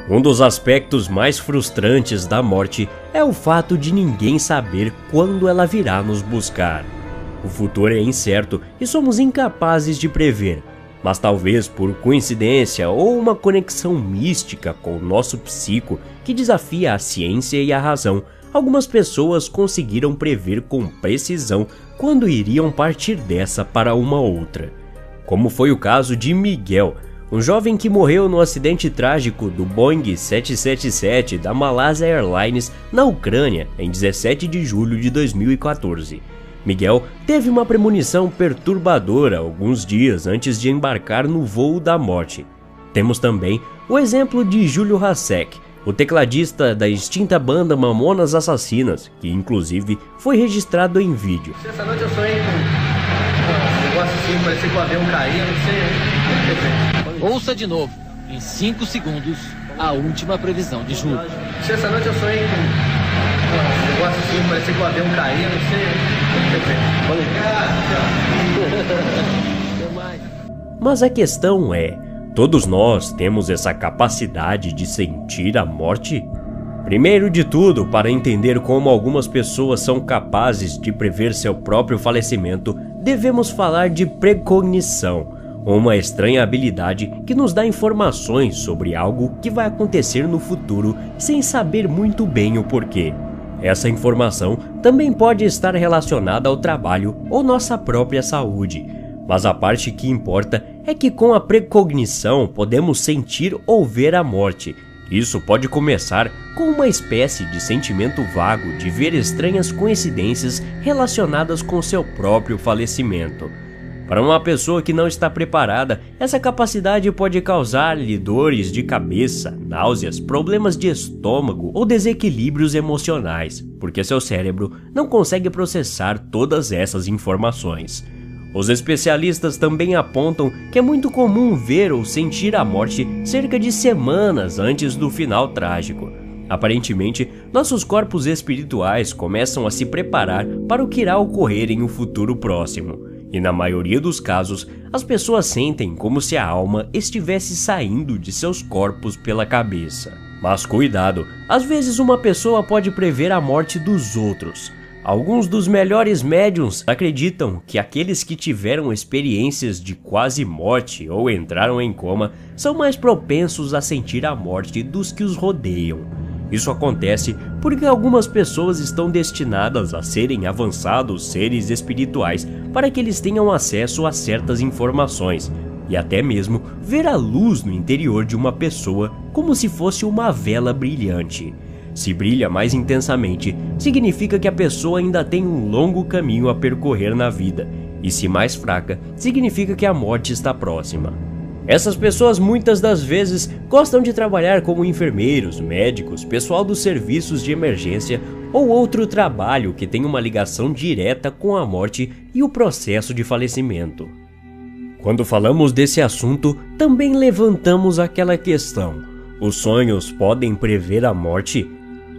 Um dos aspectos mais frustrantes da morte é o fato de ninguém saber quando ela virá nos buscar. O futuro é incerto e somos incapazes de prever, mas talvez por coincidência ou uma conexão mística com o nosso psico que desafia a ciência e a razão, algumas pessoas conseguiram prever com precisão quando iriam partir dessa para uma outra. Como foi o caso de Miguel, um jovem que morreu no acidente trágico do Boeing 777 da Malaysia Airlines na Ucrânia em 17 de julho de 2014. Miguel teve uma premonição perturbadora alguns dias antes de embarcar no voo da morte. Temos também o exemplo de Júlio Hasek, o tecladista da extinta banda Mamonas Assassinas, que inclusive foi registrado em vídeo. Essa noite eu sonhei com um negócio assim, parecia que o avião caía, não sei. Ouça de novo, em 5 segundos, a última previsão de julho. Essa noite eu sonhei com um negócio assim, parecia que o avião caía, não sei. Mas a questão é, todos nós temos essa capacidade de sentir a morte? Primeiro de tudo, para entender como algumas pessoas são capazes de prever seu próprio falecimento, devemos falar de precognição, uma estranha habilidade que nos dá informações sobre algo que vai acontecer no futuro sem saber muito bem o porquê. Essa informação também pode estar relacionada ao trabalho ou nossa própria saúde, mas a parte que importa é que com a precognição podemos sentir ou ver a morte. Isso pode começar com uma espécie de sentimento vago de ver estranhas coincidências relacionadas com seu próprio falecimento. Para uma pessoa que não está preparada, essa capacidade pode causar-lhe dores de cabeça, náuseas, problemas de estômago ou desequilíbrios emocionais, porque seu cérebro não consegue processar todas essas informações. Os especialistas também apontam que é muito comum ver ou sentir a morte cerca de semanas antes do final trágico. Aparentemente, nossos corpos espirituais começam a se preparar para o que irá ocorrer em um futuro próximo. E na maioria dos casos, as pessoas sentem como se a alma estivesse saindo de seus corpos pela cabeça. Mas cuidado, às vezes uma pessoa pode prever a morte dos outros. Alguns dos melhores médiums acreditam que aqueles que tiveram experiências de quase morte ou entraram em coma são mais propensos a sentir a morte dos que os rodeiam. Isso acontece porque algumas pessoas estão destinadas a serem avançados seres espirituais para que eles tenham acesso a certas informações e até mesmo ver a luz no interior de uma pessoa como se fosse uma vela brilhante. Se brilha mais intensamente, significa que a pessoa ainda tem um longo caminho a percorrer na vida, e se mais fraca, significa que a morte está próxima. Essas pessoas muitas das vezes gostam de trabalhar como enfermeiros, médicos, pessoal dos serviços de emergência ou outro trabalho que tem uma ligação direta com a morte e o processo de falecimento. Quando falamos desse assunto, também levantamos aquela questão: os sonhos podem prever a morte?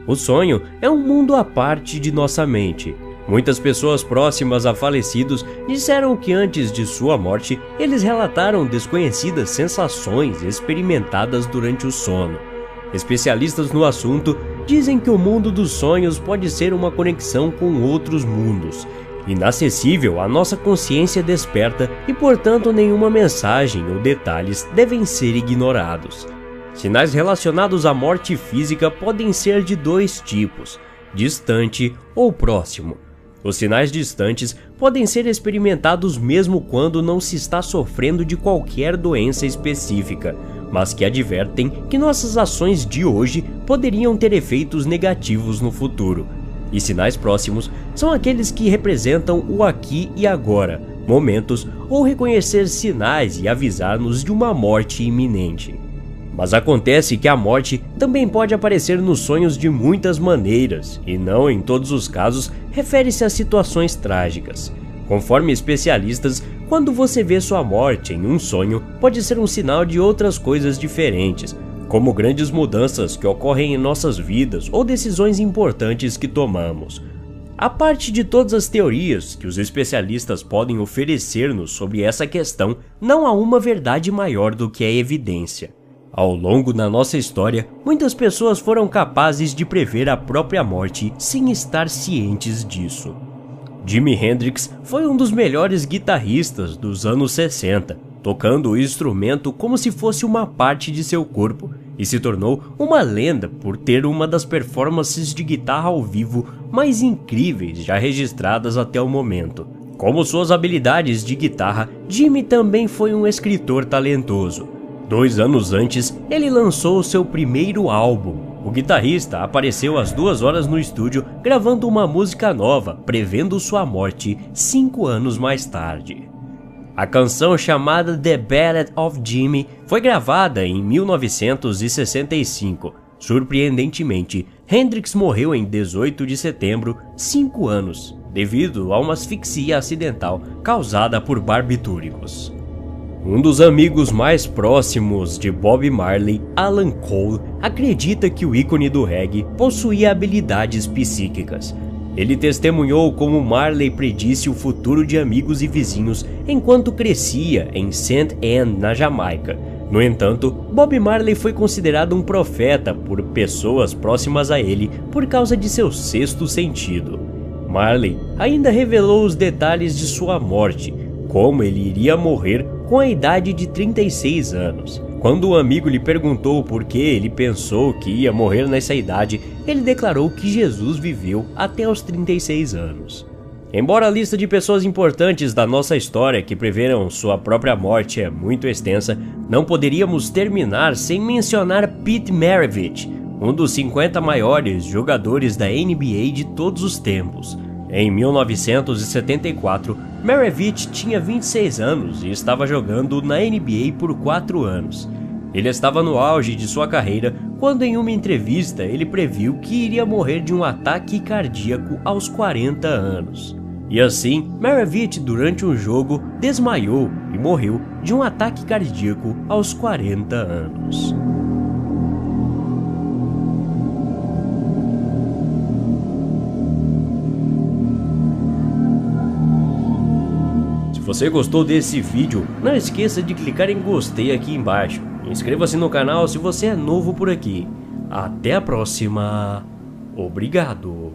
O sonho é um mundo à parte de nossa mente. Muitas pessoas próximas a falecidos disseram que antes de sua morte, eles relataram desconhecidas sensações experimentadas durante o sono. Especialistas no assunto dizem que o mundo dos sonhos pode ser uma conexão com outros mundos, inacessível à nossa consciência desperta e, portanto, nenhuma mensagem ou detalhes devem ser ignorados. Sinais relacionados à morte física podem ser de dois tipos: distante ou próximo. Os sinais distantes podem ser experimentados mesmo quando não se está sofrendo de qualquer doença específica, mas que advertem que nossas ações de hoje poderiam ter efeitos negativos no futuro. E sinais próximos são aqueles que representam o aqui e agora, momentos ou reconhecer sinais e avisar-nos de uma morte iminente. Mas acontece que a morte também pode aparecer nos sonhos de muitas maneiras, e não em todos os casos refere-se a situações trágicas. Conforme especialistas, quando você vê sua morte em um sonho, pode ser um sinal de outras coisas diferentes, como grandes mudanças que ocorrem em nossas vidas ou decisões importantes que tomamos. A parte de todas as teorias que os especialistas podem oferecer-nos sobre essa questão, não há uma verdade maior do que a evidência. Ao longo da nossa história, muitas pessoas foram capazes de prever a própria morte sem estar cientes disso. Jimi Hendrix foi um dos melhores guitarristas dos anos 60, tocando o instrumento como se fosse uma parte de seu corpo, e se tornou uma lenda por ter uma das performances de guitarra ao vivo mais incríveis já registradas até o momento. Como suas habilidades de guitarra, Jimi também foi um escritor talentoso. 2 anos antes, ele lançou seu primeiro álbum. O guitarrista apareceu às 2 horas no estúdio gravando uma música nova, prevendo sua morte 5 anos mais tarde. A canção chamada The Ballad of Jimi foi gravada em 1965. Surpreendentemente, Hendrix morreu em 18 de setembro, 5 anos, devido a uma asfixia acidental causada por barbitúricos. Um dos amigos mais próximos de Bob Marley, Alan Cole, acredita que o ícone do reggae possuía habilidades psíquicas. Ele testemunhou como Marley predisse o futuro de amigos e vizinhos enquanto crescia em St. Anne, na Jamaica. No entanto, Bob Marley foi considerado um profeta por pessoas próximas a ele por causa de seu sexto sentido. Marley ainda revelou os detalhes de sua morte, como ele iria morrer com a idade de 36 anos. Quando um amigo lhe perguntou por que ele pensou que ia morrer nessa idade, ele declarou que Jesus viveu até os 36 anos. Embora a lista de pessoas importantes da nossa história que preveram sua própria morte é muito extensa, não poderíamos terminar sem mencionar Pete Maravich, um dos 50 maiores jogadores da NBA de todos os tempos. Em 1974, Maravich tinha 26 anos e estava jogando na NBA por 4 anos. Ele estava no auge de sua carreira quando em uma entrevista ele previu que iria morrer de um ataque cardíaco aos 40 anos. E assim, Maravich durante um jogo desmaiou e morreu de um ataque cardíaco aos 40 anos. Se você gostou desse vídeo, não esqueça de clicar em gostei aqui embaixo. Inscreva-se no canal se você é novo por aqui. Até a próxima. Obrigado.